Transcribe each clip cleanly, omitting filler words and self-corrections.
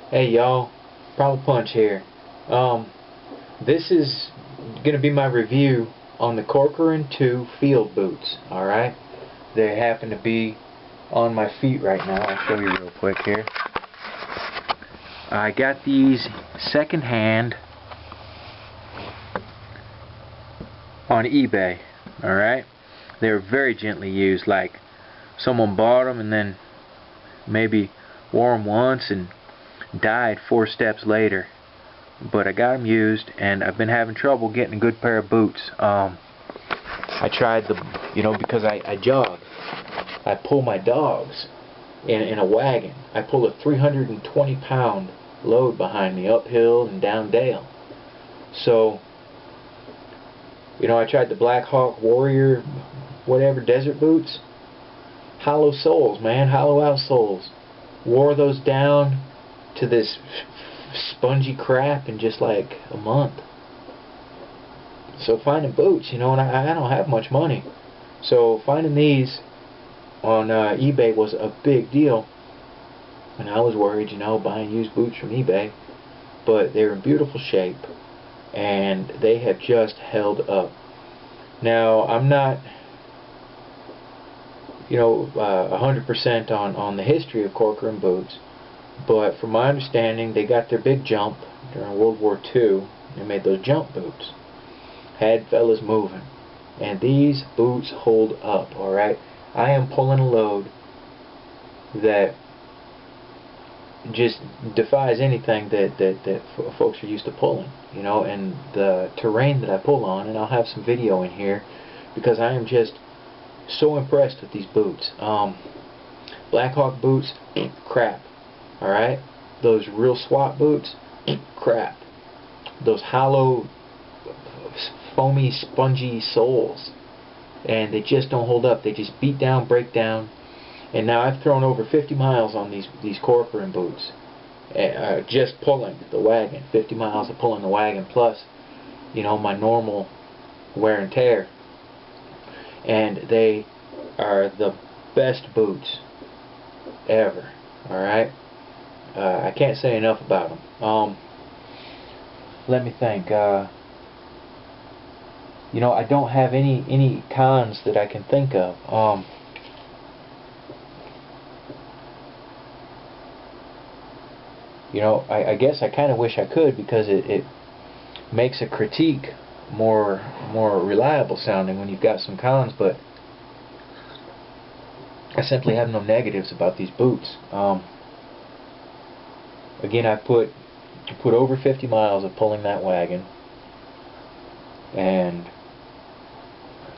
Hey y'all, Problem Punch here. This is gonna be my review on the Corcoran 2 field boots. Alright? They happen to be on my feet right now. I'll show you real quick here. I got these second hand on eBay. Alright? They were very gently used, like someone bought them and then maybe wore them once and died 4 steps later. But I got them used, and I've been having trouble getting a good pair of boots. I tried because I jog. I pull my dogs in a wagon. I pull a 320-pound load behind me uphill and down dale. So, I tried the Black Hawk Warrior, whatever, desert boots. Hollow soles, man, hollow out soles. Wore those down to this spongy crap in just like a month. So finding boots, and I don't have much money, so finding these on eBay was a big deal, and I was worried, buying used boots from eBay, but they're in beautiful shape and they have just held up. Now I'm not 100% on the history of Corcoran boots, but from my understanding, they got their big jump during World War II. They made those jump boots. Had fellas moving. And these boots hold up, alright? I am pulling a load that just defies anything that folks are used to pulling. And the terrain that I pull on, and I'll have some video in here, because I am just so impressed with these boots. Black Hawk boots, crap. Alright? Those real SWAT boots, crap. Those hollow, foamy, spongy soles. And they just don't hold up. They just beat down, break down. And now I've thrown over 50 miles on these Corcoran boots. Just pulling the wagon. 50 miles of pulling the wagon plus, my normal wear and tear. And they are the best boots ever. Alright? I can't say enough about them. Let me think. I don't have any cons that I can think of. I guess I kind of wish I could, because it makes a critique more reliable sounding when you've got some cons, but I simply have no negatives about these boots. Again, I put over 50 miles of pulling that wagon, and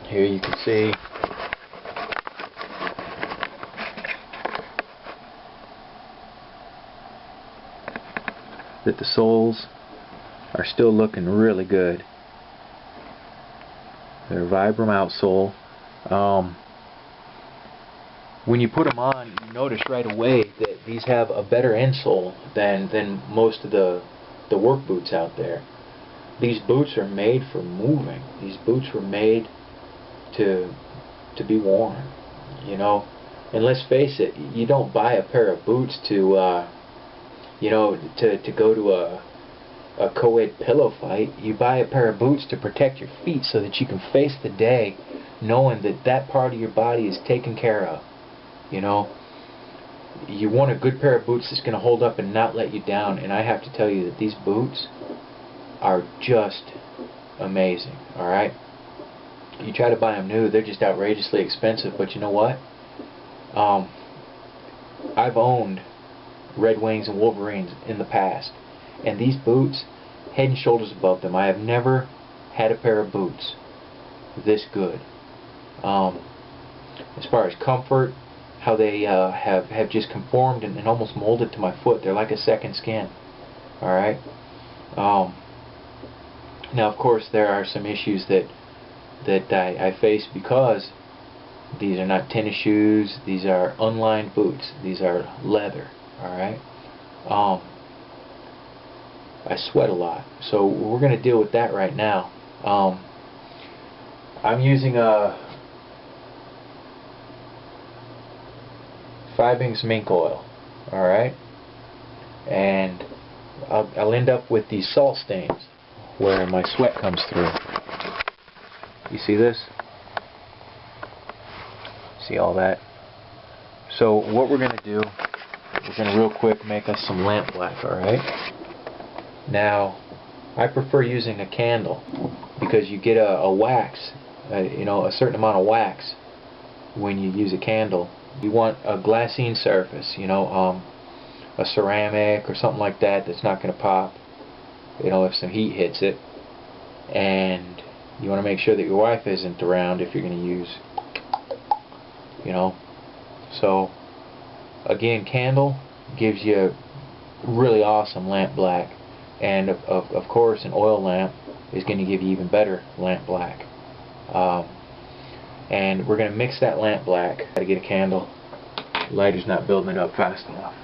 here you can see that the soles are still looking really good. They're Vibram outsole. When you put them on, you notice right away that these have a better insole than most of the work boots out there. These boots are made for moving. These boots were made to be worn. And let's face it, you don't buy a pair of boots to go to a co-ed pillow fight. You buy a pair of boots to protect your feet so that you can face the day knowing that that part of your body is taken care of. You want a good pair of boots that's going to hold up and not let you down, and I have to tell you that these boots are just amazing. Alright? You try to buy them new, they're just outrageously expensive, but you know what? I've owned Red Wings and Wolverines in the past, and these boots, head and shoulders above them. I have never had a pair of boots this good. As far as comfort, how they have just conformed and almost molded to my foot. They're like a second skin. Alright? Now, of course, there are some issues that I face, because these are not tennis shoes. These are unlined boots. These are leather. Alright? I sweat a lot, so we're going to deal with that right now. I'm using a Fibings mink oil. Alright? and I'll end up with these salt stains where my sweat comes through. You see this? See all that? So what we're going to do, we're going to real quick make us some lamp black, alright? Now, I prefer using a candle because you get a wax, you know, a certain amount of wax when you use a candle. You want a glassine surface, you know, a ceramic or something like that that's not going to pop, you know, if some heat hits it. And you want to make sure that your wife isn't around if you're going to use, you know. So again, candle gives you really awesome lamp black, and of course an oil lamp is going to give you even better lamp black. And we're going to mix that lamp black. Got to get a candle. Lighter's not building it up fast enough.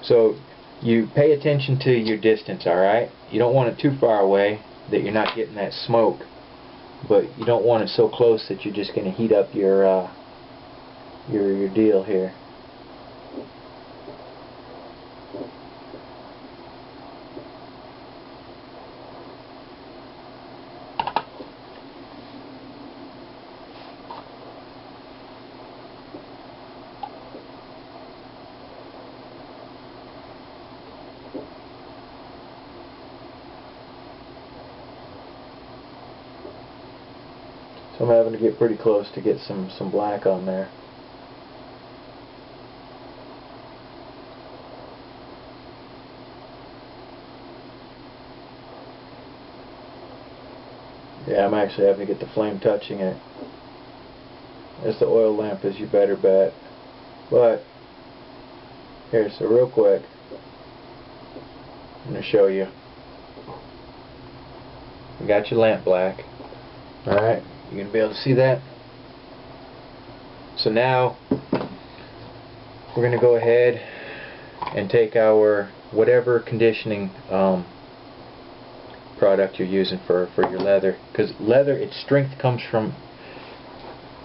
So you pay attention to your distance, alright? You don't want it too far away that you're not getting that smoke, but you don't want it so close that you're just going to heat up your deal here. So I'm having to get pretty close to get some black on there. Yeah, I'm actually having to get the flame touching it. As the oil lamp is your better bet. But here, so real quick, I'm going to show you. You got your lamp black. Alright, you're going to be able to see that. So now we're going to go ahead and take our whatever conditioning product you're using for your leather, because leather, its strength comes from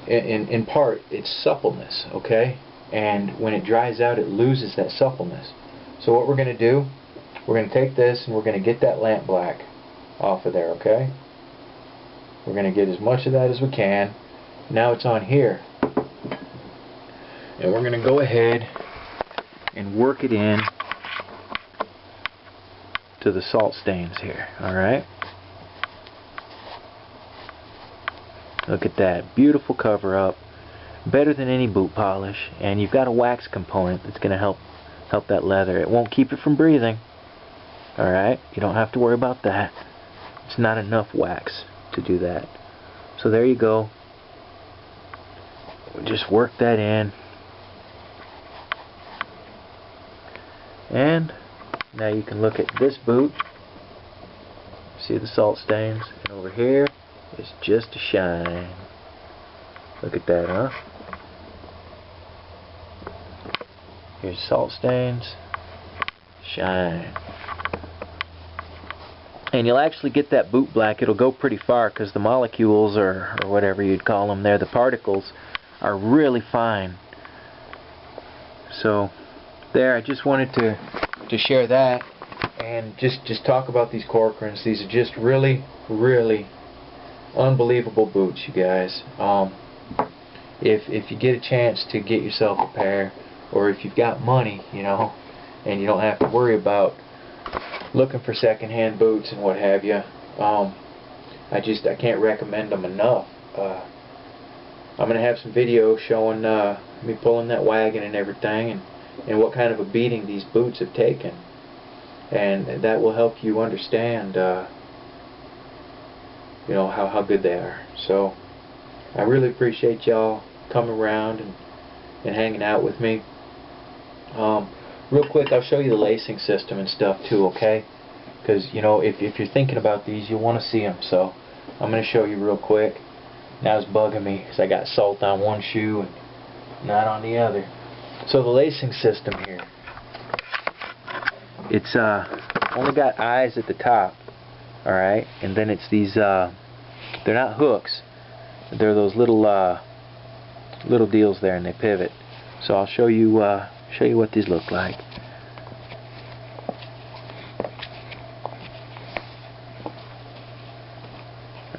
in part its suppleness, okay? And when it dries out, it loses that suppleness. So what we're going to do, we're going to take this and we're going to get that lamp black off of there, okay? We're going to get as much of that as we can. Now it's on here, and we're going to go ahead and work it in to the salt stains here. Alright, look at that beautiful cover up, better than any boot polish, and you've got a wax component that's going to help that leather. It won't keep it from breathing. Alright, you don't have to worry about that. It's not enough wax to do that. So there you go. We'll just work that in, and now you can look at this boot. See the salt stains, and over here is just a shine. Look at that, huh? Here's salt stains, shine. And you'll actually get that boot black. It'll go pretty far because the molecules, or whatever you'd call them there, the particles, are really fine. So there, I just wanted to share that and just talk about these Corcorans. These are just really, really unbelievable boots, you guys. If you get a chance to get yourself a pair, or if you've got money, you know, and you don't have to worry about looking for secondhand boots and what have you, I can't recommend them enough. I'm going to have some videos showing me pulling that wagon and everything, and what kind of a beating these boots have taken, and that will help you understand you know, how good they are. So I really appreciate y'all coming around and hanging out with me. Real quick, I'll show you the lacing system and stuff too, okay? Because, you know, if you're thinking about these, you'll want to see them. So I'm going to show you real quick. Now it's bugging me because I got salt on one shoe and not on the other. So the lacing system here, it's only got eyes at the top, Alright, and then it's these, they're not hooks, they're those little little deals there, and they pivot. So I'll show you what these look like.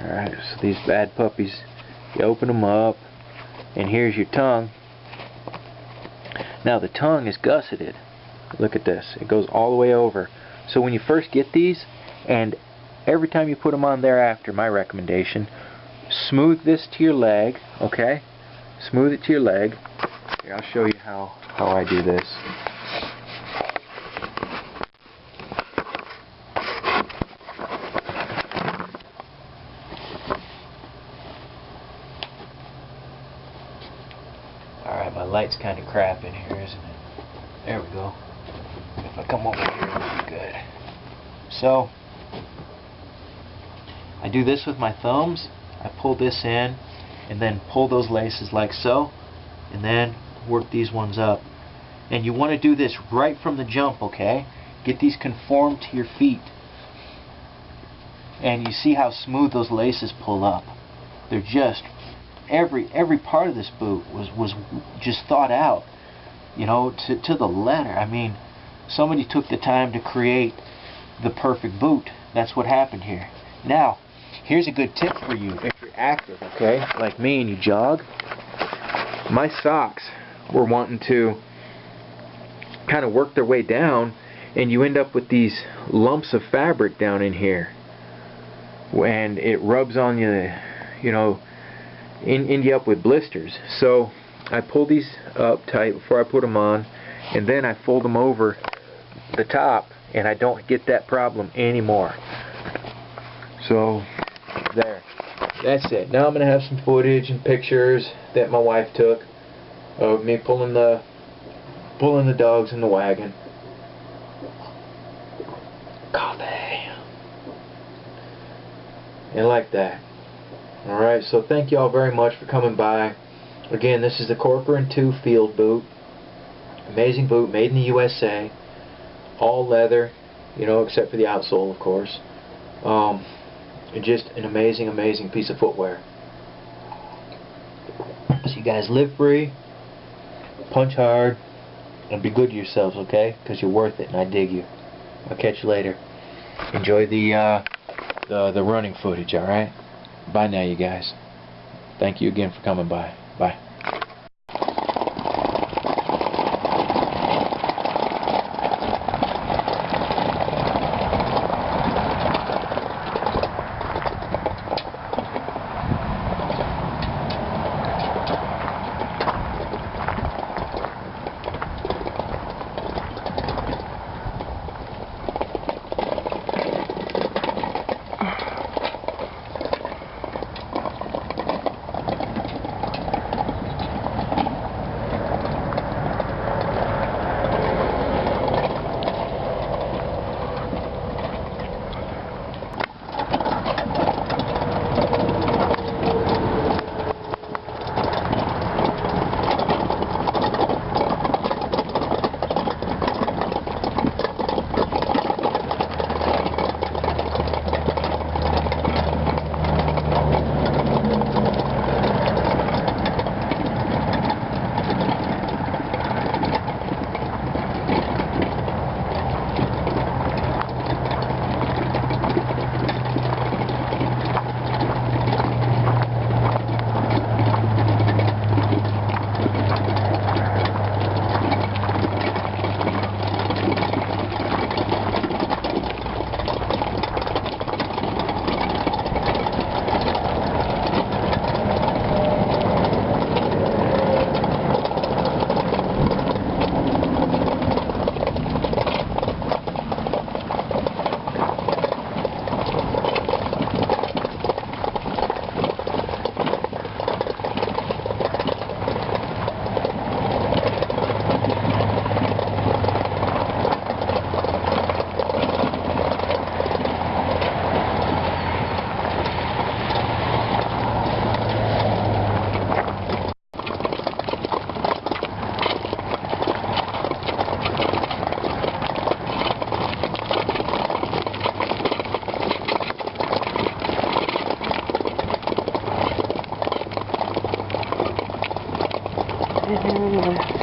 Alright, so these bad puppies, you open them up, and here's your tongue. Now the tongue is gusseted. Look at this, it goes all the way over. So when you first get these, and every time you put them on thereafter, my recommendation, smooth this to your leg, okay? Smooth it to your leg. Here, I'll show you how I do this. Alright, my light's kind of crap in here, isn't it? There we go. If I come over here, it'll be good. So, I do this with my thumbs. I pull this in, and then pull those laces like so, and then work these ones up. And you want to do this right from the jump, okay? Get these conformed to your feet. And you see how smooth those laces pull up. They're just, every part of this boot was just thought out, you know, to the letter. I mean, somebody took the time to create the perfect boot. That's what happened here. Now, here's a good tip for you if you're active, okay? Like me, and you jog. My socks were wanting to kind of work their way down, and you end up with these lumps of fabric down in here, and it rubs on you, you know, end you up with blisters. So I pull these up tight before I put them on, and then I fold them over the top, and I don't get that problem anymore. So there, that's it. Now I'm gonna have some footage and pictures that my wife took of me pulling the dogs in the wagon. Coffee. And like that. Alright, so thank you all very much for coming by. Again, this is the Corcoran 2 field boot. Amazing boot, made in the USA. All leather, you know, except for the outsole, of course. Just an amazing, amazing piece of footwear. So you guys live free, punch hard, and be good to yourselves, okay? Because you're worth it, and I dig you. I'll catch you later. Enjoy the running footage, alright? Bye now, you guys. Thank you again for coming by. Bye. Mm-hmm.